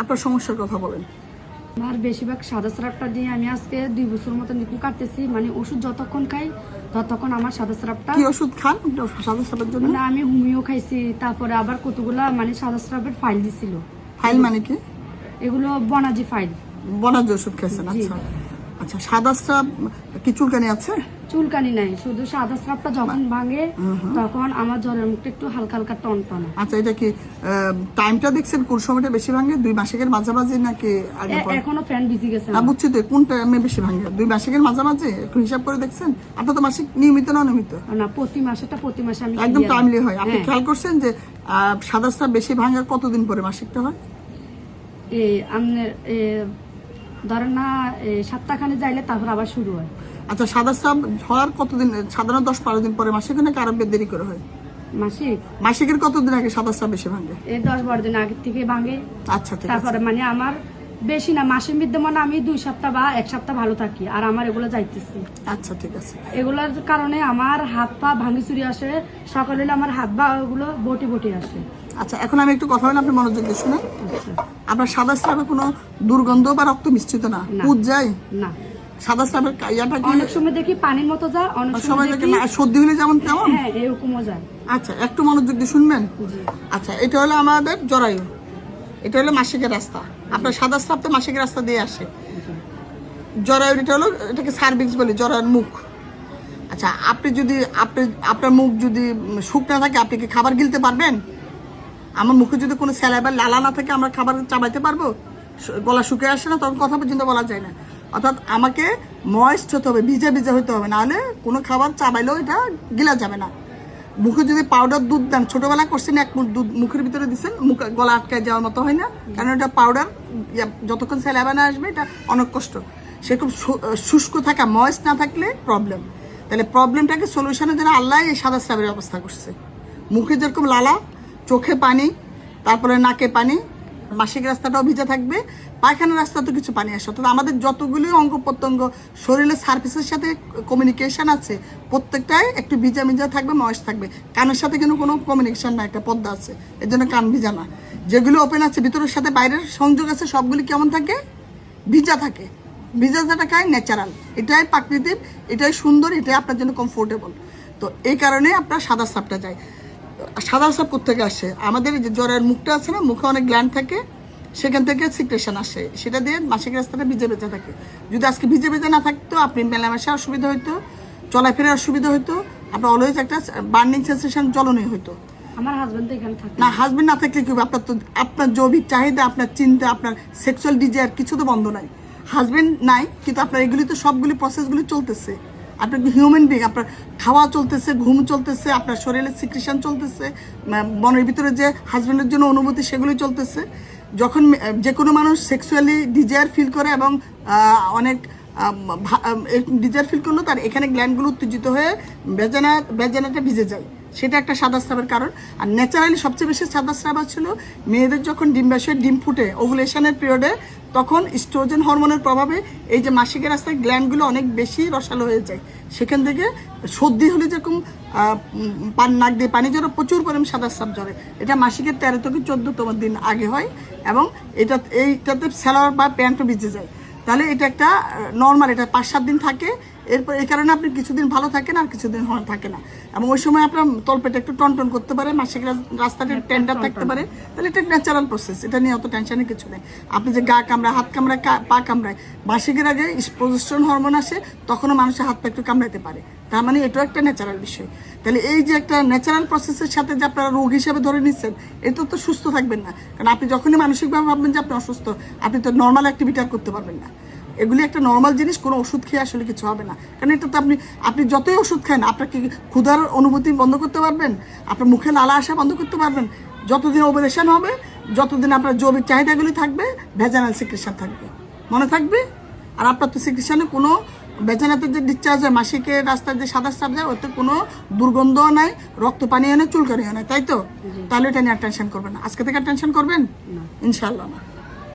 আপনার সমস্যার কথা বলেন। আমার বেশিরভাগ সাদা স্রাবটা দিয়ে আমি আজকে 2 বছর মতো নিকুল কাটতেছি, মানে ওষুধ যতক্ষণ খাই ততক্ষণ আমার সাদা স্রাবটা। কি ওষুধ খান সাদা স্রাবের জন্য? মানে আমি হোমিও খাইছি, তারপরে আবার কতগুলা মানে সাদা স্রাবের ফাইল দিছিল। ফাইল মানে কি? এগুলো বনাজি ফাইল। বনাজি ওষুধ খাইছেন? আচ্ছা আচ্ছা। সাদা স্রাব কি চুলকানি আছে? চুলকানি নাই, শুধু সাদা স্রাবটা যখন ভাঙে তখন আমার জ্বরের মুখটা একটু হালকা হালকা টন টন। আচ্ছা, এটা কি টাইমটা দেখছেন কোন সময়টা বেশি ভাঙে? 2 মাসের মাঝামাঝি নাকি আগে পরে? এখনো ফ্যান ভিজে গেছে। না বুঝছি তো, কোন টাইমে বেশি ভাঙে? 2 মাসের মাঝামাঝি একটু হিসাব করে দেখছেন? আপনার তো মাসিক নিয়মিত না অনিয়মিত? না, প্রতি মাসে আমি একদম টাইমলি হয়। আপনি খেয়াল করছেন যে সাদা স্রাব বেশি ভাঙার কতদিন পরে মাসিকটা হয়? আপনার ধরেন না সপ্তাহখানে যাইলে তারপর আবার শুরু হয়। আচ্ছা, সাদা স্রাব হওয়ার কতদিন? সাধারণত 10-12 দিন পরে মাসিক নাকি আরো দেরি করে হয়? মাসিকের কতদিন আগে সাদা স্রাব বেশি ভাঙে? 10-12 দিন আগে থেকে ভাঙে। আচ্ছা, ঠিক আছে। তারপরে মানে আমার বেশি না, মাসের মধ্যে মানে আমি 2 সপ্তাহ বা 1 সপ্তাহ ভালো থাকি, আর আমার এগুলো যাইতেছি। আচ্ছা, ঠিক আছে। এগুলোর কারণে আমার হাত পা ভাঙি চুরি আসে, সকালে আমার হাত পা ওগুলো বটি বটি আসে। আচ্ছা, এখন আমি একটু কথা বলি, আপনি মনোযোগ দিয়ে শুনেন। আপনার সাদা স্রাবে কোনো দুর্গন্ধ বা রক্ত মিশ্রিত না? পুজ যায় না? সাদা স্রাবের ইয়াটা কি? অনেক সময় দেখি পানির মতো যায়, অনেক সময় দেখি সর্দি হলে যেমন তেমন। হ্যাঁ, এরকমও যায়। আচ্ছা, একটু মনোযোগ দিয়ে শুনবেন। আচ্ছা, এটা হলো আমাদের জরায়ু, এটা হলো মাসিকের রাস্তা। আপনার সাদা স্রাব তো মাসিকের রাস্তা দিয়ে আসে। জরায়ু এটা হলো, এটাকে সার্ভিক্স বলি, জরায়ুর মুখ। আচ্ছা, আপনি যদি আপনার মুখ যদি শুকনা থাকে, আপনি কি খাবার গিলতে পারবেন? আমার মুখে যদি কোনো স্যালাইভার লালা না থাকে, আমরা খাবার চাবাইতে পারবো? গলা শুকিয়ে আসে না, তখন কথা পর্যন্ত বলা যায় না। অর্থাৎ আমাকে ময়েস্ট হতে হবে, ভিজা ভিজা হতে হবে, নাহলে কোনো খাবার চাবাইলেও এটা গিলা যাবে না। মুখে যদি পাউডার দুধ দেন, ছোটবেলা করছেন 1 মুঠ দুধ মুখের ভিতরে দিচ্ছেন, মুখ গলা আটকায় যাওয়ার মতো হয় না? কারণ এটা পাউডার, যতক্ষণ স্যালাইভা না আসবে এটা অনেক কষ্ট। সেরকম শুষ্ক থাকা, ময়েস্ট না থাকলে প্রবলেম। তাহলে প্রবলেমটাকে সলিউশনের জন্য আল্লাহ এই সাদা স্রাবের ব্যবস্থা করছে। মুখে যেরকম লালা, চোখে পানি, তারপরে নাকে পানি, মাসিক রাস্তাটাও ভিজা থাকবে, পায়খানার রাস্তা তো কিছু পানি আসে। অর্থাৎ আমাদের যতগুলি অঙ্গ প্রত্যঙ্গ শরীরের সার্ফেসের সাথে কমিউনিকেশন আছে, প্রত্যেকটাই একটু ভিজা ভিজা থাকবে, ময়েস থাকবে। কানের সাথে কিন্তু কোনো কমিউনিকেশন না, একটা পর্দা আছে, এর জন্য কান ভিজা না। যেগুলো ওপেন আছে, ভিতরের সাথে বাইরের সংযোগ আছে, সবগুলি কেমন থাকে? ভিজা থাকে। ভিজা থাকাটাই ন্যাচারাল, এটাই প্রাকৃতিক, এটাই সুন্দর, এটাই আপনার জন্য কমফোর্টেবল। তো এই কারণে আপনার সাদা স্রাবটা যায়। সাদা স্রাব কোত্থেকে আসে? আমাদের যে জ্বরের মুখটা আছে না, মুখে অনেক গ্ল্যান্ড থাকে, সেখান থেকে সিক্রেশন আসে, সেটা দিয়ে মাসিক রাস্তাটা ভিজে ভেজে থাকে। যদি আজকে ভিজে ভেজে না থাকতো, আপনি মেলামেশা অসুবিধা হইতো, চলাফেরার অসুবিধা হইতো, আপনার অলওয়েজ একটা বার্নিং সেন্সেশন, জ্বলনি হইতো। আমার হাজবেন্ড এখানে থাকে না, হাজবেন্ড না থাকলে কি হবে? আপনার তো আপনার জৈবিক চাহিদা, আপনার চিন্তা, আপনার সেক্সুয়াল ডিজায়ার কিছু তো বন্ধ নাই। হাজবেন্ড নাই, কিন্তু আপনার এগুলি তো সবগুলি প্রসেসগুলি চলতেছে। আপনার হিউম্যান বিং, আপনার খাওয়া চলতেছে, ঘুম চলতেছে, আপনার শরীরের সিক্রেশন চলতেছে, মনের ভিতরে যে হাজবেন্ডের জন্য অনুভূতি সেগুলি চলতেছে। যখন যে কোনো মানুষ সেক্সুয়ালি ডিজায়ার ফিল করে এবং অনেক ডিজায়ার ফিল করলো, তার এখানে গ্ল্যান্ডগুলো উত্তেজিত হয়ে বেজানাটা ভিজে যায়, সেটা একটা সাদা স্রাবের কারণ। আর ন্যাচারালি সবচেয়ে বেশি সাদা স্রাব ছিল মেয়েদের যখন ডিম্বাশয়ের ডিম ফুটে ওভুলেশনের পিরিয়ডে, তখন ইস্ট্রোজেন হরমোনের প্রভাবে এই যে মাসিকের রাস্তায় গ্ল্যান্ডগুলো অনেক বেশি রসালো হয়ে যায়। সেখান থেকে সর্দি হলে যেরকম নাক দিয়ে পানি ঝরে, প্রচুর পরিমাণে সাদা স্রাব ঝরে। এটা মাসিকের 13 থেকে 14তম দিন আগে হয়, এবং এইটাতে সেলার বা প্যান্টও ভিজে যায়। তাহলে এটা একটা নর্মাল, এটা 5-7 দিন থাকে। এরপর এই কারণে আপনি কিছুদিন ভালো থাকেন আর কিছুদিন থাকে না, এবং ওই সময় আপনার তলপেটে একটু টনটন করতে পারে, মাসিক রাস্তাটা টেন্ডার থাকতে পারে। তাহলে এটা ন্যাচারাল প্রসেস, এটা নিয়ে অত টেনশনের কিছু নেই। আপনি যে গা কামড়ায়, হাত কামড়ায়, পা কামড়ায়, মাসিকের আগে প্রজেস্টেরন হরমোন আসে, তখনও মানুষের হাত পা একটু কামড়াইতে পারে। তার মানে এটাও একটা ন্যাচারাল বিষয়। তাহলে এই যে একটা ন্যাচারাল প্রসেসের সাথে যে আপনারা রোগ হিসেবে ধরে নিচ্ছেন, এটা তো সুস্থ থাকবেন না। কারণ আপনি যখনই মানসিকভাবে ভাববেন যে আপনি অসুস্থ, আপনি তো নর্মাল অ্যাক্টিভিটি আর করতে পারবেন না। এগুলি একটা নর্মাল জিনিস, কোনো ওষুধ খেয়ে আসলে কিছু হবে না। কারণ এটা তো আপনি যতই ওষুধ খান, আপনার কি ক্ষুধার অনুভূতি বন্ধ করতে পারবেন? আপনার মুখে লালা আসা বন্ধ করতে পারবেন? যতদিন ওভারেশন হবে, যতদিন আপনার জৈবিক চাহিদাগুলি থাকবে, ভেজানাল সিক্রেশন থাকবে, মনে থাকবে। আর আপনার তো সিক্রেশনে কোনো ভেজানাতে যে ডিসচার্জ হয়, মাসিকের রাস্তায় যে সাদা স্রাব যায়, ওতে কোনো দুর্গন্ধও নাই, রক্ত পানিও নেই, চুলকানিও নাই, তাই তো? তাহলে এটা নিয়ে টেনশন করবেন না। আজকে থেকে টেনশন করবেন ইনশাআল্লাহ না।